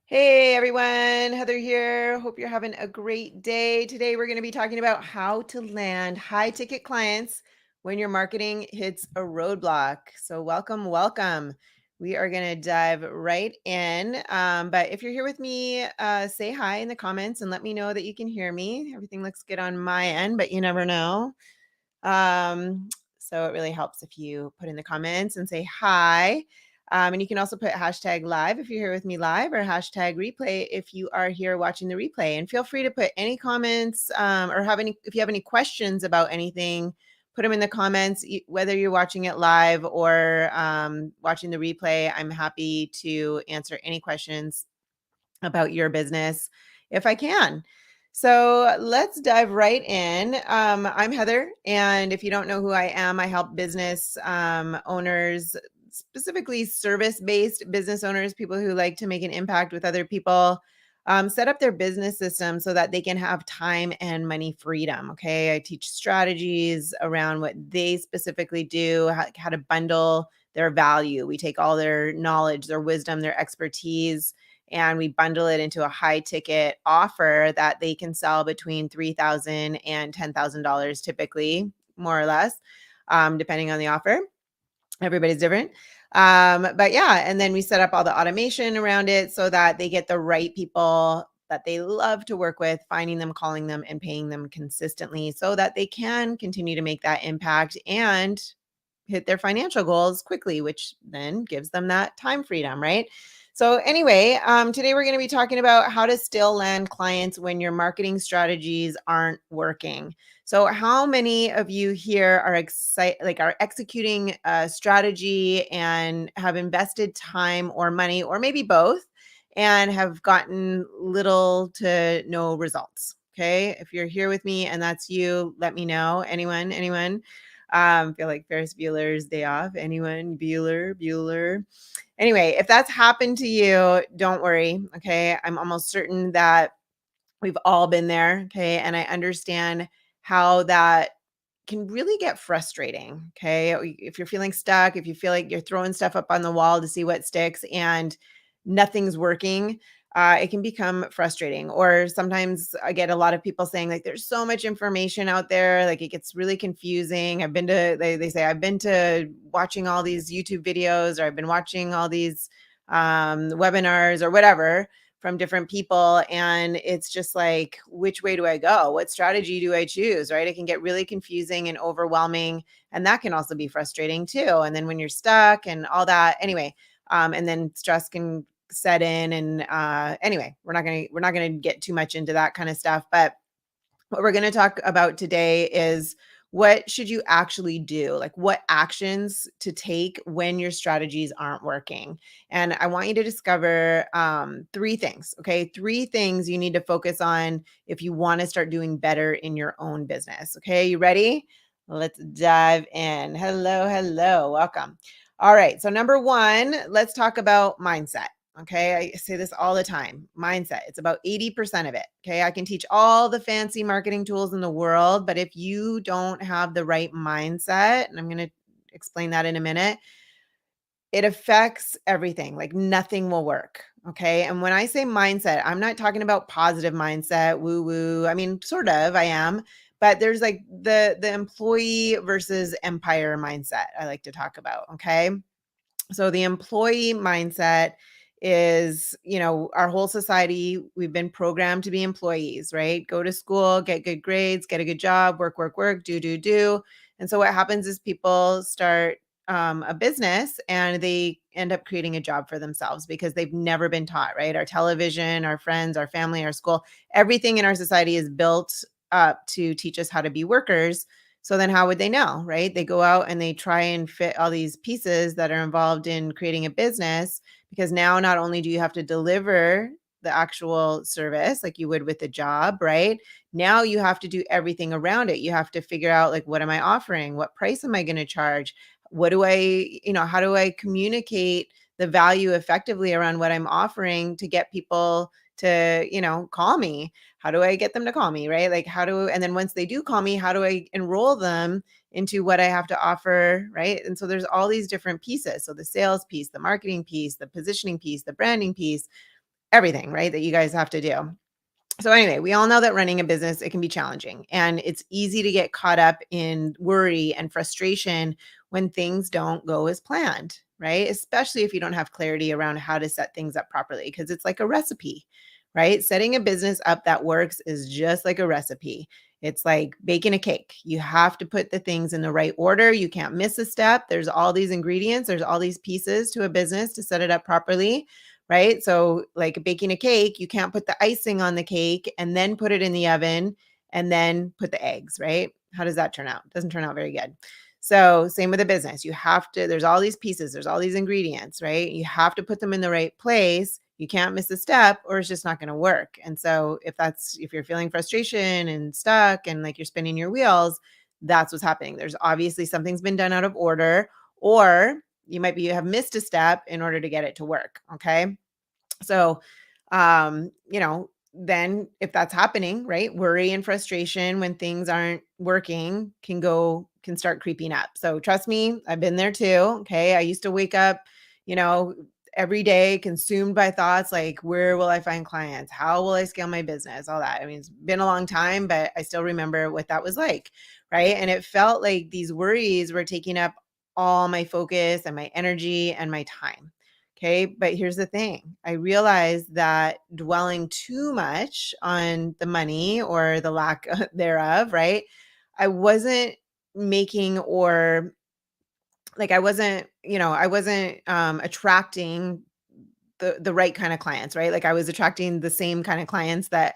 Hey everyone, Heather here. Hope you're having a great day. Today we're going to be talking about how to land high ticket clients when your marketing hits a roadblock. So, welcome. We are going to dive right in. But if you're here with me, say hi in the comments and let me know that you can hear me. Everything looks good on my end, but you never know. So, it really helps if you put in the comments and say hi. And you can also put hashtag live if you're here with me live or hashtag replay if you are here watching the replay. And feel free to put any comments or if you have any questions about anything, put them in the comments, whether you're watching it live or watching the replay. I'm happy to answer any questions about your business if I can. So let's dive right in. I'm Heather, and if you don't know who I am, I help business owners, specifically service-based business owners, people who like to make an impact with other people, set up their business system so that they can have time and money freedom. Okay, I teach strategies around what they specifically do, how to bundle their value. We take all their knowledge, their wisdom, their expertise, and we bundle it into a high ticket offer that they can sell between $3,000 and $10,000 typically, more or less, depending on the offer. Everybody's different. But yeah, and then we set up all the automation around it so that they get the right people that they love to work with, finding them, calling them, and paying them consistently so that they can continue to make that impact and hit their financial goals quickly, which then gives them that time freedom, right? So anyway, today we're going to be talking about how to still land clients when your marketing strategies aren't working. So how many of you here are are executing a strategy and have invested time or money or maybe both and have gotten little to no results? Okay. If you're here with me and that's you, let me know. Anyone? Feel like Ferris Bueller's Day Off. Anyone? Bueller. Anyway, if that's happened to you, don't worry. Okay. I'm almost certain that we've all been there. Okay. And I understand how that can really get frustrating. Okay. If you're feeling stuck, if you feel like you're throwing stuff up on the wall to see what sticks and nothing's working, it can become frustrating. Or sometimes I get a lot of people saying, like, there's so much information out there, like it gets really confusing. They say, I've been to watching all these YouTube videos, or I've been watching all these webinars or whatever from different people. And it's just like, which way do I go? What strategy do I choose? Right. It can get really confusing and overwhelming. And that can also be frustrating too. And then when you're stuck and all that, anyway, and then stress can set in. And anyway, we're not gonna get too much into that kind of stuff. But what we're going to talk about today is what should you actually do? Like what actions to take when your strategies aren't working. And I want you to discover three things. Okay. Three things you need to focus on if you want to start doing better in your own business. Okay. You ready? Let's dive in. Hello. Welcome. All right. So, number one, let's talk about mindset. Okay. I say this all the time. Mindset. It's about 80% of it. Okay. I can teach all the fancy marketing tools in the world, but if you don't have the right mindset, and I'm going to explain that in a minute, it affects everything. Like nothing will work. Okay. And when I say mindset, I'm not talking about positive mindset, woo woo. I mean, sort of, I am, but there's like the employee versus empire mindset I like to talk about. Okay. So the employee mindset is, our whole society, we've been programmed to be employees, right? Go to school, get good grades, get a good job, work, do. And so what happens is people start a business and they end up creating a job for themselves because they've never been taught, right? Our television, our friends, our family, our school, everything in our society is built up to teach us how to be workers. So then how would they know, right? They go out and they try and fit all these pieces that are involved in creating a business because now not only do you have to deliver the actual service like you would with a job, right? Now you have to do everything around it. You have to figure out, like, what am I offering? What price am I going to charge? What do how do I communicate the value effectively around what I'm offering to get people to, call me? How do I get them to call me, right? Like and then once they do call me, how do I enroll them into what I have to offer, right? And so there's all these different pieces. So the sales piece, the marketing piece, the positioning piece, the branding piece, everything, right, that you guys have to do. So anyway, we all know that running a business, it can be challenging, and it's easy to get caught up in worry and frustration when things don't go as planned, right? Especially if you don't have clarity around how to set things up properly, because it's like a recipe, right? Setting a business up that works is just like a recipe. It's like baking a cake. You have to put the things in the right order. You can't miss a step. There's all these ingredients, there's all these pieces to a business to set it up properly, right? So, like baking a cake, you can't put the icing on the cake and then put it in the oven and then put the eggs, right? How does that turn out? It doesn't turn out very good. So, same with a business. You have to, there's all these pieces, there's all these ingredients, right? You have to put them in the right place. You can't miss a step or it's just not going to work. And so, if you're feeling frustration and stuck and like you're spinning your wheels, that's what's happening. There's obviously something's been done out of order, or you have missed a step in order to get it to work. Okay. So, then if that's happening, right, worry and frustration when things aren't working can start creeping up. So trust me, I've been there too. Okay. I used to wake up, you know, every day consumed by thoughts like, where will I find clients? How will I scale my business? All that. I mean, it's been a long time, but I still remember what that was like. Right. And it felt like these worries were taking up all my focus and my energy and my time. Okay. But here's the thing, I realized that dwelling too much on the money or the lack thereof, right? I wasn't making or like I wasn't attracting the right kind of clients, right? Like I was attracting the same kind of clients that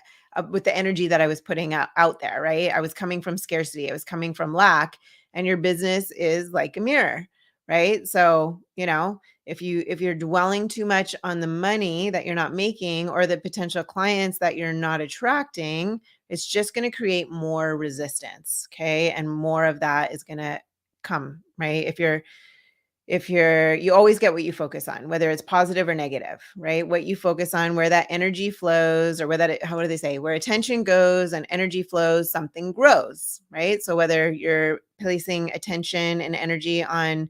with the energy that I was putting out there, right? I was coming from scarcity, I was coming from lack, and your business is like a mirror, right? So, if you're dwelling too much on the money that you're not making or the potential clients that you're not attracting, it's just going to create more resistance, okay? And more of that is going to come, right? You always get what you focus on, whether it's positive or negative, right? What you focus on, where that energy flows, or how do they say, where attention goes and energy flows, something grows, right? So whether you're placing attention and energy on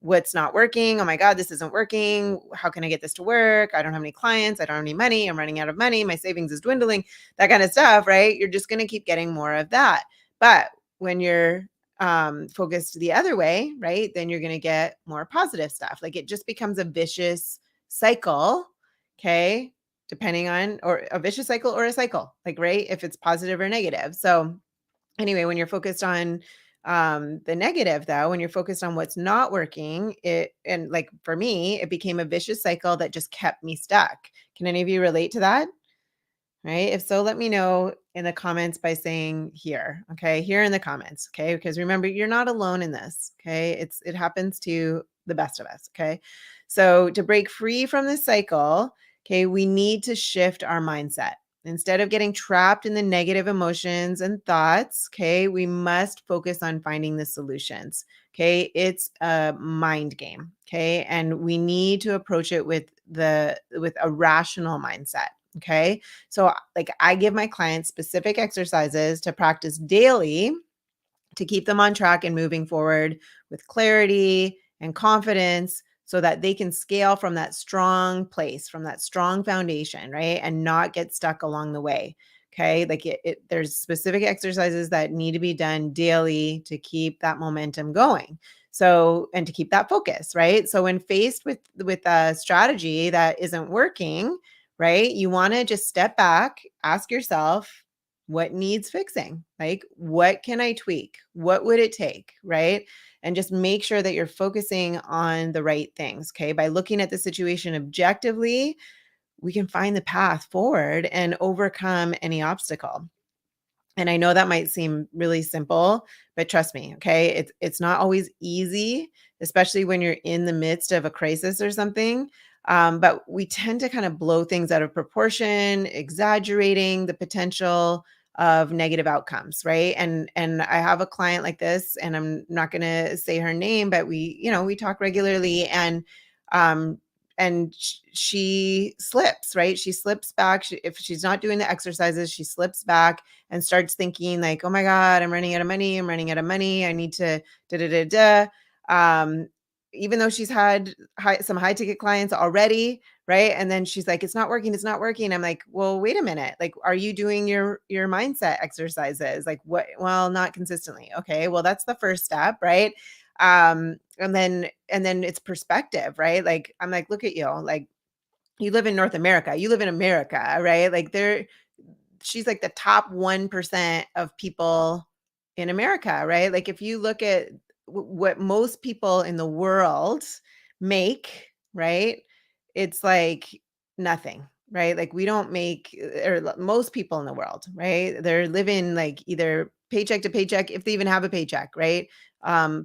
what's not working, oh my God, this isn't working, how can I get this to work, I don't have any clients, I don't have any money, I'm running out of money, my savings is dwindling, that kind of stuff, right? You're just going to keep getting more of that. But when you're focused the other way, right, then you're going to get more positive stuff. Like it just becomes a vicious cycle. Okay. Depending on, or a vicious cycle or a cycle, like, right, if it's positive or negative. So anyway, when you're focused on the negative, though, when you're focused on what's not working, and like for me, it became a vicious cycle that just kept me stuck. Can any of you relate to that? Right? If so, let me know in the comments by saying here. Okay. Here in the comments. Okay. Because remember, you're not alone in this. Okay. It happens to the best of us. Okay. So to break free from this cycle, okay, we need to shift our mindset. Instead of getting trapped in the negative emotions and thoughts, okay, we must focus on finding the solutions. Okay. It's a mind game. Okay. And we need to approach it with a rational mindset. Okay. So, like, I give my clients specific exercises to practice daily to keep them on track and moving forward with clarity and confidence so that they can scale from that strong place, from that strong foundation, right? And not get stuck along the way. Okay. Like there's specific exercises that need to be done daily to keep that momentum going. So, and to keep that focus, right? So when faced with a strategy that isn't working, right? You want to just step back, ask yourself, what needs fixing? Like, what can I tweak? What would it take? Right. And just make sure that you're focusing on the right things. Okay. By looking at the situation objectively, we can find the path forward and overcome any obstacle. And I know that might seem really simple, but trust me, okay? It's not always easy, especially when you're in the midst of a crisis or something. But we tend to kind of blow things out of proportion, exaggerating the potential of negative outcomes, right? And I have a client like this, and I'm not going to say her name, but we talk regularly, um she slips, right? She slips back. If she's not doing the exercises, she slips back and starts thinking like, oh my God, I'm running out of money. I'm running out of money. I need to da da da da. Um, even though she's had some high ticket clients already, right? And then she's like, it's not working, it's not working. I'm like, well, wait a minute. Like, are you doing your mindset exercises? Like, what? Well, not consistently. Okay, well, that's the first step, right? And then it's perspective, right? Like, I'm like, look at you, like, you live in North America, you live in America, right? Like, she's like the top 1% of people in America, right? Like, if you look at what most people in the world make, right? It's like nothing, right? Like, we don't make, most people in the world, right? They're living like either paycheck to paycheck, if they even have a paycheck, right?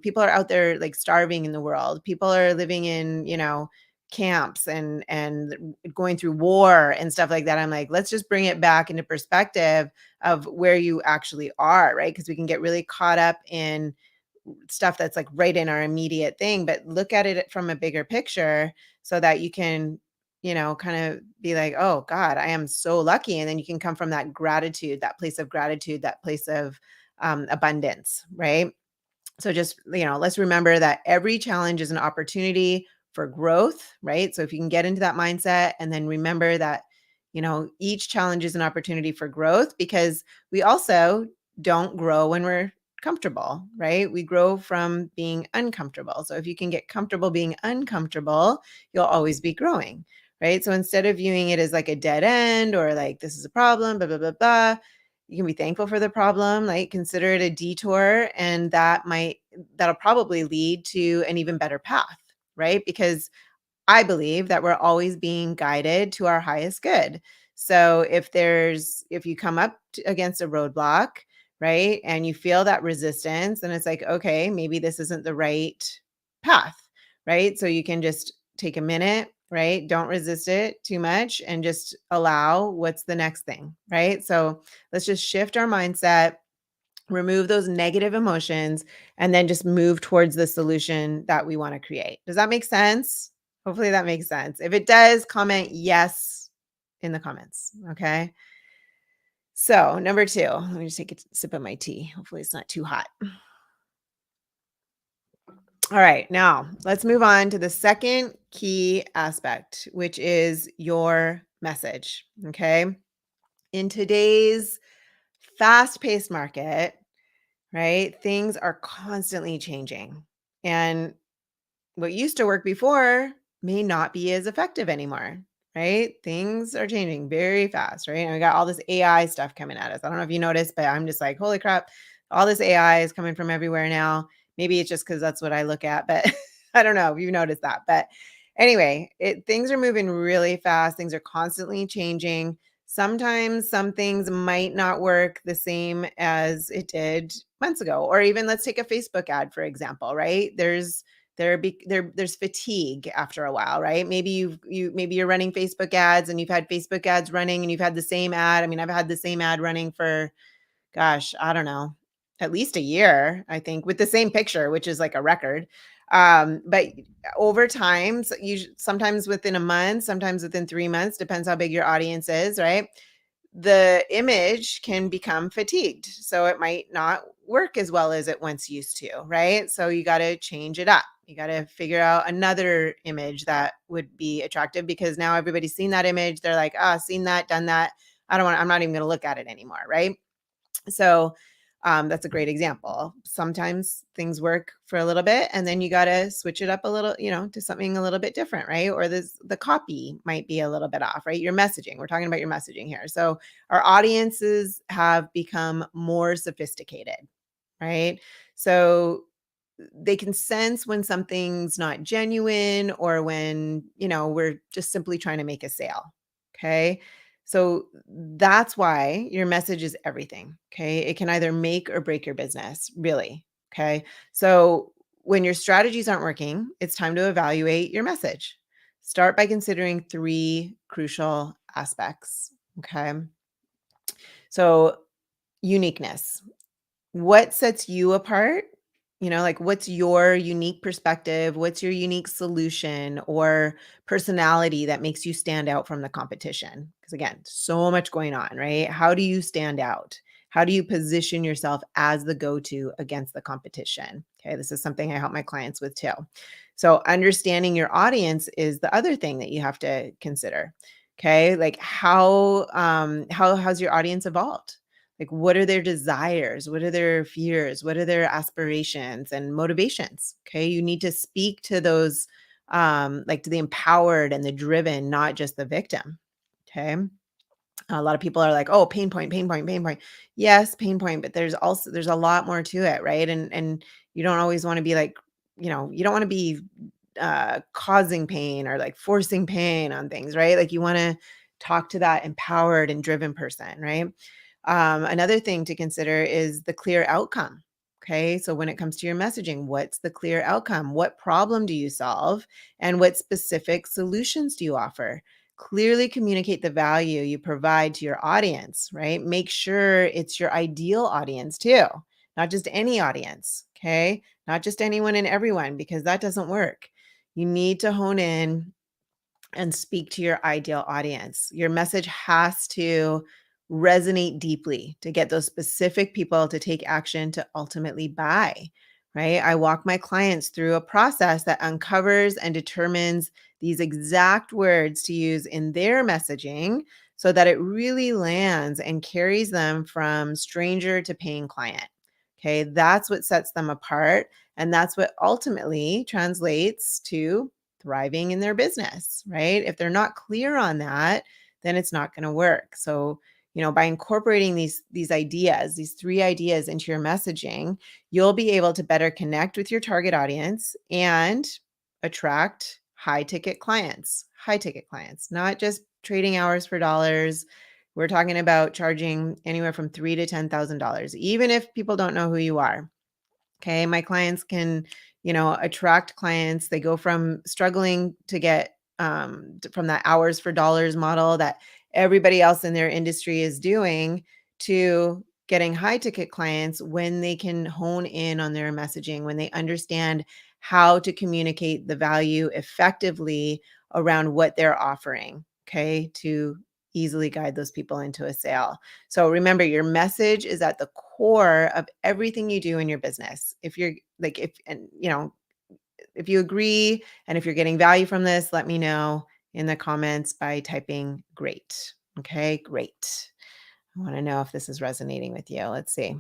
People are out there like starving in the world. People are living in, camps and going through war and stuff like that. I'm like, let's just bring it back into perspective of where you actually are, right? Because we can get really caught up in stuff that's like right in our immediate thing, but look at it from a bigger picture so that you can, kind of be like, oh God, I am so lucky. And then you can come from that gratitude, that place of gratitude, that place of abundance, right? So just, let's remember that every challenge is an opportunity for growth, right? So if you can get into that mindset and then remember that, each challenge is an opportunity for growth, because we also don't grow when we're comfortable, right? We grow from being uncomfortable. So if you can get comfortable being uncomfortable, you'll always be growing, right? So instead of viewing it as like a dead end or like this is a problem, blah, blah, blah, blah, you can be thankful for the problem, like consider it a detour, and that'll probably lead to an even better path, right? Because I believe that we're always being guided to our highest good. So if you come up against a roadblock, right, and you feel that resistance, then it's like, okay, maybe this isn't the right path, right? So you can just take a minute, right? Don't resist it too much and just allow what's the next thing, right? So let's just shift our mindset, remove those negative emotions, and then just move towards the solution that we want to create. Does that make sense? Hopefully that makes sense. If it does, comment yes in the comments. Okay. So, number two, let me just take a sip of my tea. Hopefully it's not too hot. All right. Now let's move on to the second key aspect, which is your message. Okay. In today's fast paced market, right? Things are constantly changing. And what used to work before may not be as effective anymore, right? Things are changing very fast, right? And we got all this AI stuff coming at us. I don't know if you noticed, but I'm just like, holy crap, all this AI is coming from everywhere now. Maybe it's just because that's what I look at, but I don't know if you noticed that. But anyway, things are moving really fast. Things are constantly changing. Sometimes some things might not work the same as it did months ago, or even let's take a Facebook ad, for example, right? There's fatigue after a while, right? Maybe maybe you're running Facebook ads and you've had Facebook ads running and you've had the same ad. I mean, I've had the same ad running for, gosh, I don't know, at least a year, I think, with the same picture, which is like a record. But over time, sometimes within a month, sometimes within 3 months, depends how big your audience is, right? The image can become fatigued. So it might not work as well as it once used to, right? So you got to change it up. You got to figure out another image that would be attractive, because now everybody's seen that image. They're like, seen that, done that. I'm not even going to look at it anymore, right? So that's a great example. Sometimes things work for a little bit and then you got to switch it up a little, to something a little bit different, right? Or the copy might be a little bit off, right? Your messaging. We're talking about your messaging here. So our audiences have become more sophisticated, right? So they can sense when something's not genuine or when, we're just simply trying to make a sale. Okay. So that's why your message is everything. Okay. It can either make or break your business, really. Okay. So when your strategies aren't working, it's time to evaluate your message. Start by considering three crucial aspects. Okay. So uniqueness. What sets you apart? Like, what's your unique perspective? What's your unique solution or personality that makes you stand out from the competition? Because again, so much going on, right? How do you stand out? How do you position yourself as the go-to against the competition? Okay, this is something I help my clients with too. So understanding your audience is the other thing that you have to consider. Okay, like how has your audience evolved? Like, what are their desires? What are their fears? What are their aspirations and motivations? Okay, you need to speak to those, like to the empowered and the driven, not just the victim. Okay, a lot of people are like, "Oh, pain point, pain point, pain point." Yes, pain point, but there's a lot more to it, right? And you don't always want to be like, you don't want to be causing pain or like forcing pain on things, right? Like you want to talk to that empowered and driven person, right? Another thing to consider is the clear outcome. Okay. So when it comes to your messaging, what's the clear outcome? What problem do you solve? And what specific solutions do you offer? Clearly communicate the value you provide to your audience, right? Make sure it's your ideal audience too, not just any audience. Okay. Not just anyone and everyone, because that doesn't work. You need to hone in and speak to your ideal audience. Your message has to resonate deeply to get those specific people to take action to ultimately buy, right? I walk my clients through a process that uncovers and determines these exact words to use in their messaging so that it really lands and carries them from stranger to paying client. Okay, that's what sets them apart. And that's what ultimately translates to thriving in their business, right? If they're not clear on that, then it's not going to work. So, by incorporating these ideas, these three ideas into your messaging, you'll be able to better connect with your target audience and attract high ticket clients, not just trading hours for dollars. We're talking about charging anywhere from $3,000 to $10,000, even if people don't know who you are. Okay. My clients can, attract clients. They go from struggling to get from that hours for dollars model that everybody else in their industry is doing to getting high ticket clients when they can hone in on their messaging, when they understand how to communicate the value effectively around what they're offering. Okay. To easily guide those people into a sale. So remember, your message is at the core of everything you do in your business. If you're like, if you agree and if you're getting value from this, let me know in the comments by typing great. Okay, great. I want to know if this is resonating with you. Let's see.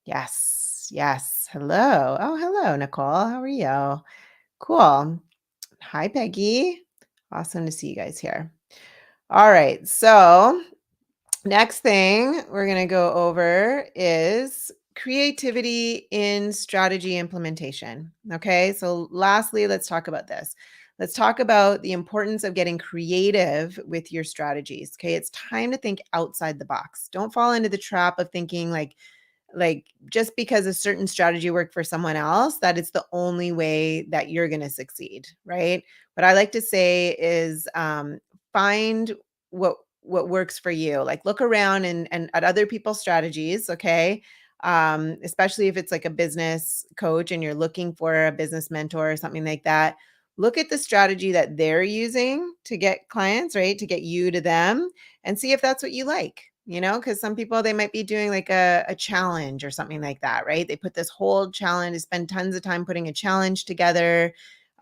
Yes, yes. Hello. Oh, hello, Nicole. How are you? Cool. Hi, Peggy. Awesome to see you guys here. All right. So next thing we're going to go over is creativity in strategy implementation. Okay, so lastly, let's talk about this. Let's talk about the importance of getting creative with your strategies. Okay, it's time to think outside the box. Don't fall into the trap of thinking like just because a certain strategy worked for someone else that it's the only way that you're going to succeed, right? What I like to say is find what works for you. Like look around and at other people's strategies, okay? Especially if it's like a business coach and you're looking for a business mentor or something like that. Look at the strategy that they're using to get clients, right? To get you to them and see if that's what you like, because some people they might be doing like a challenge or something like that, right? They put this whole challenge, they spend tons of time putting a challenge together.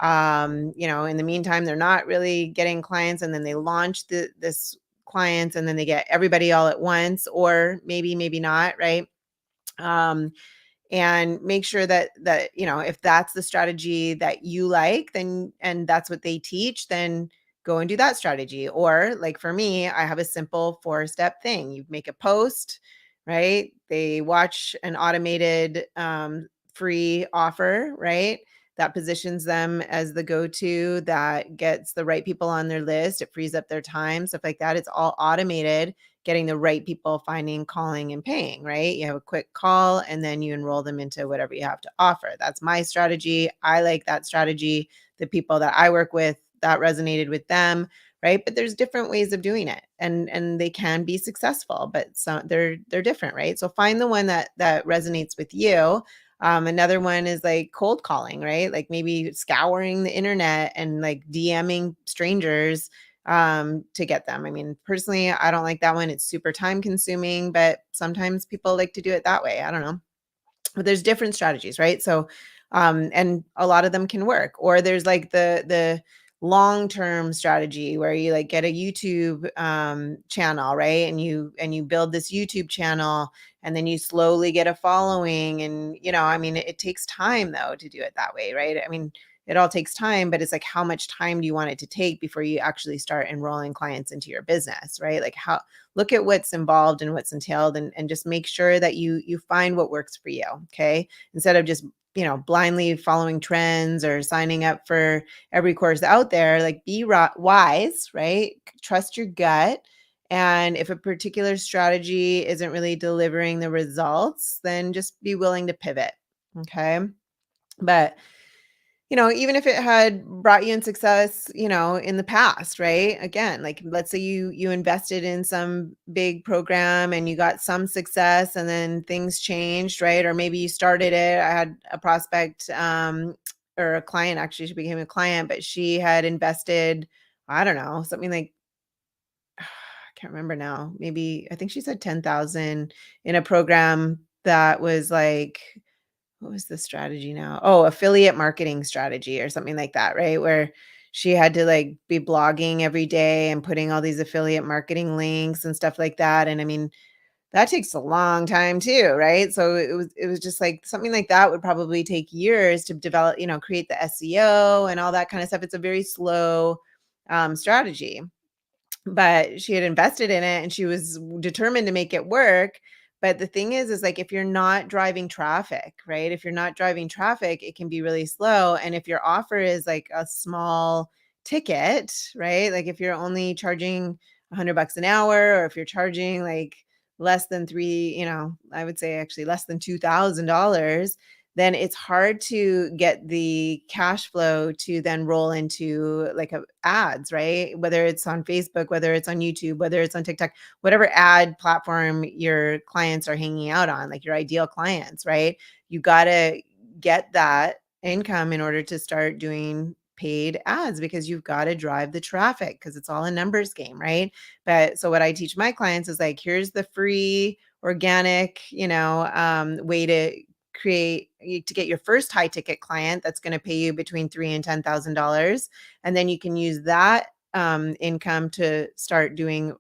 In the meantime, they're not really getting clients, and then they launch this clients and then they get everybody all at once, or maybe not, right? Um, and make sure that if that's the strategy that you like, then and that's what they teach, then go and do that strategy. Or like for me, I have a simple 4-step thing. You make a post, right? They watch an automated free offer, right? That positions them as the go-to, that gets the right people on their list. It frees up their time, stuff like that. It's all automated, getting the right people, finding, calling, and paying, right? You have a quick call and then you enroll them into whatever you have to offer. That's my strategy. I like that strategy. The people that I work with, that resonated with them, right? But there's different ways of doing it, and they can be successful, but they're different, right? So find the one that resonates with you. Another one is like cold calling, right? Like maybe scouring the internet and like DMing strangers to get them. I mean, personally, I don't like that one. It's super time consuming, but sometimes people like to do it that way. I don't know. But there's different strategies, right? So, and a lot of them can work. Or there's like the long-term strategy where you like get a YouTube channel, right? And you build this YouTube channel, and then you slowly get a following. And I mean, it takes time though to do it that way, right? I mean, it all takes time, but it's like, how much time do you want it to take before you actually start enrolling clients into your business, right? Like, how look at what's involved and what's entailed, and just make sure that you find what works for you. Okay, instead of just blindly following trends or signing up for every course out there. Like, be wise, right? Trust your gut. And if a particular strategy isn't really delivering the results, then just be willing to pivot. Okay, but even if it had brought you in success, in the past, right? Again, like, let's say you invested in some big program and you got some success, and then things changed, right? Or maybe you started it. I had a prospect, or a client, actually, she became a client, but she had invested, I don't know, something like, I can't remember now. Maybe, I think she said 10,000 in a program that was like, what was the strategy now? Oh, affiliate marketing strategy or something like that, right? Where she had to like be blogging every day and putting all these affiliate marketing links and stuff like that. And I mean, that takes a long time too, right? So it was just like something like that would probably take years to develop, create the SEO and all that kind of stuff. It's a very slow strategy, but she had invested in it and she was determined to make it work. But the thing is like, if you're not driving traffic, right? If you're not driving traffic, it can be really slow. And if your offer is like a small ticket, right? Like, if you're only charging $100 an hour, or if you're charging like less than I would say actually less than $2,000, then it's hard to get the cash flow to then roll into like ads, right? Whether it's on Facebook, whether it's on YouTube, whether it's on TikTok, whatever ad platform your clients are hanging out on, like your ideal clients, right? You got to get that income in order to start doing paid ads, because you've got to drive the traffic, because it's all a numbers game, right? But so what I teach my clients is like, here's the free organic, way to get your first high ticket client that's going to pay you between $3,000 and $10,000, and then you can use that income to start doing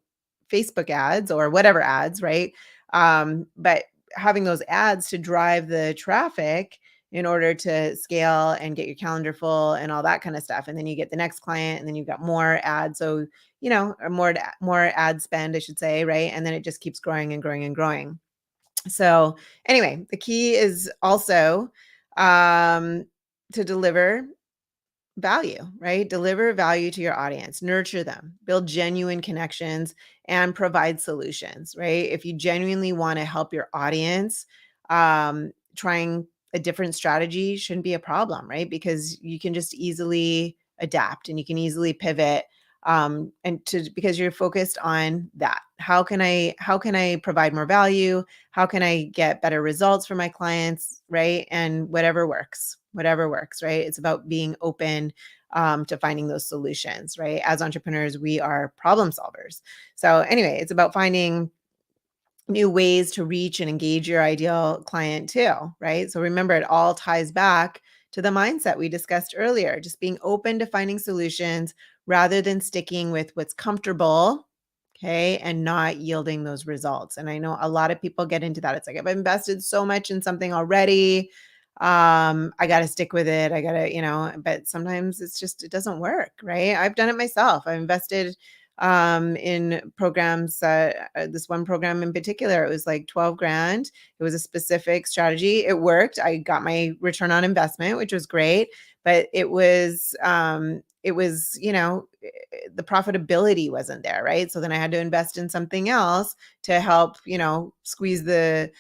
Facebook ads or whatever ads, right? But having those ads to drive the traffic in order to scale and get your calendar full and all that kind of stuff, and then you get the next client, and then you've got more ads, so or more ad spend, I should say, right? And then it just keeps growing and growing and growing. So anyway, the key is also um, to deliver value, right? Deliver value to your audience, nurture them, build genuine connections, and provide solutions, right? If you genuinely want to help your audience, trying a different strategy shouldn't be a problem, right? Because you can just easily adapt and you can easily pivot, because you're focused on that. How can I provide more value? How can I get better results for my clients, right? And whatever works, right? It's about being open to finding those solutions, right? As entrepreneurs, we are problem solvers. So anyway, it's about finding new ways to reach and engage your ideal client too, right? So remember, it all ties back to the mindset we discussed earlier, just being open to finding solutions rather than sticking with what's comfortable, okay, and not yielding those results. And I know a lot of people get into that. It's like, I've invested so much in something already. I got to stick with it. I got to, but sometimes it doesn't work, right? I've done it myself. I invested in programs, this one program in particular, it was like 12 grand. It was a specific strategy. It worked. I got my return on investment, which was great, but it was, the profitability wasn't there, right? So then I had to invest in something else to help, squeeze the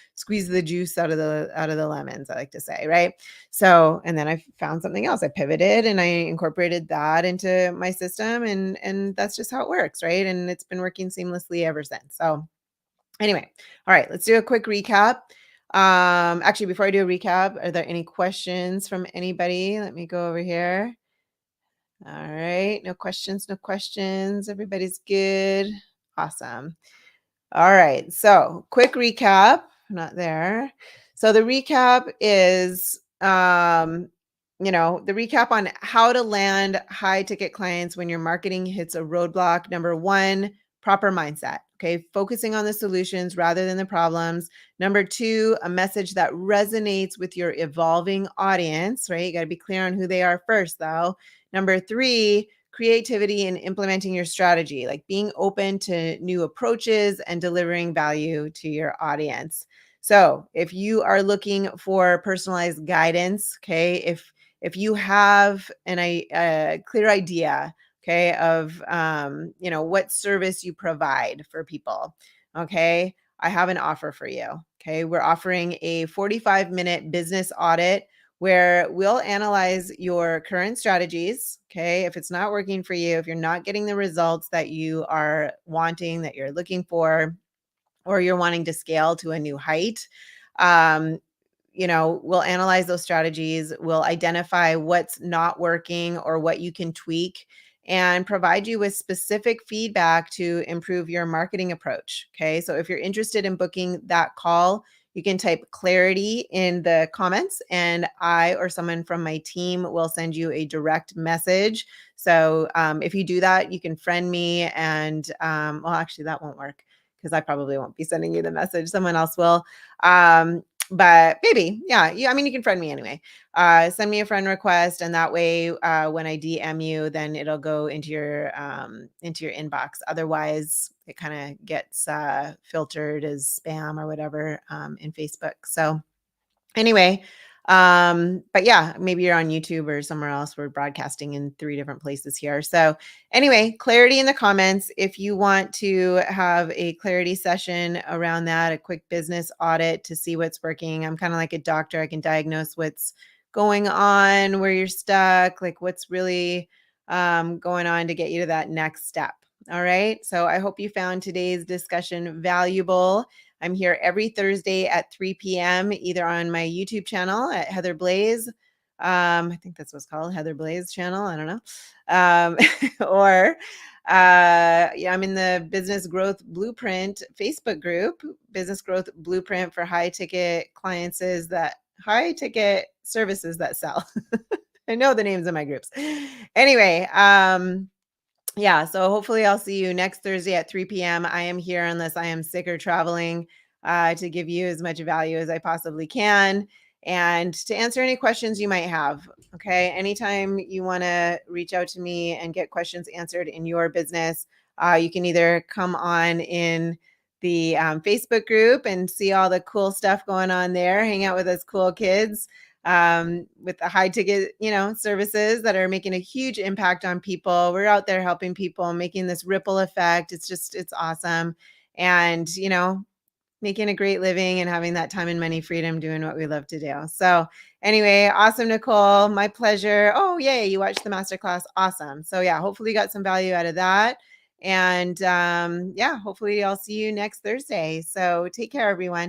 juice out of the lemons, I like to say, right? So, and then I found something else. I pivoted and I incorporated that into my system, and that's just how it works, right? And it's been working seamlessly ever since. So, anyway, all right, let's do a quick recap. Actually, before I do a recap, are there any questions from anybody? Let me go over here. All right. No questions. No questions. Everybody's good. Awesome. All right. So, quick recap. Not there. So the recap is the recap on how to land high ticket clients when your marketing hits a roadblock. Number 1, proper mindset. Okay, focusing on the solutions rather than the problems. Number 2, a message that resonates with your evolving audience, right? You got to be clear on who they are first though. Number 3, creativity in implementing your strategy, like being open to new approaches and delivering value to your audience. So, if you are looking for personalized guidance, okay, if you have a clear idea, okay, of what service you provide for people, okay, I have an offer for you. Okay, we're offering a 45-minute business audit where we'll analyze your current strategies. Okay. If it's not working for you, if you're not getting the results that you are wanting, that you're looking for, or you're wanting to scale to a new height, um, we'll analyze those strategies. We'll identify what's not working or what you can tweak and provide you with specific feedback to improve your marketing approach. Okay. So if you're interested in booking that call, you can type clarity in the comments and I or someone from my team will send you a direct message. So if you do that, you can friend me and, well, actually, that won't work because I probably won't be sending you the message. Someone else will. But maybe, yeah. I mean, you can friend me anyway. Send me a friend request, and that way, when I DM you, then it'll go into your inbox. Otherwise, it kind of gets filtered as spam or whatever in Facebook. So anyway, but yeah, maybe you're on YouTube or somewhere else. We're broadcasting in 3 different places here. So anyway, clarity in the comments. If you want to have a clarity session around that, a quick business audit to see what's working. I'm kind of like a doctor. I can diagnose what's going on, where you're stuck, like what's really going on to get you to that next step. All right. So I hope you found today's discussion valuable. I'm here every Thursday at 3 p.m., either on my YouTube channel at Heather Blaze. I think that's what's called Heather Blaze channel. I don't know. Or yeah, I'm in the Business Growth Blueprint Facebook group, Business Growth Blueprint for high ticket high ticket services that sell. I know the names of my groups. Anyway, yeah, so hopefully I'll see you next Thursday at 3 p.m. I am here unless I am sick or traveling to give you as much value as I possibly can and to answer any questions you might have. Okay. Anytime you want to reach out to me and get questions answered in your business, you can either come on in the Facebook group and see all the cool stuff going on there, hang out with us cool kids with the high ticket, services that are making a huge impact on people. We're out there helping people, making this ripple effect. It's awesome. And, making a great living and having that time and money freedom doing what we love to do. So anyway, awesome, Nicole. My pleasure. Oh, yay. You watched the masterclass. Awesome. So yeah, hopefully you got some value out of that. And yeah, hopefully I'll see you next Thursday. So take care, everyone.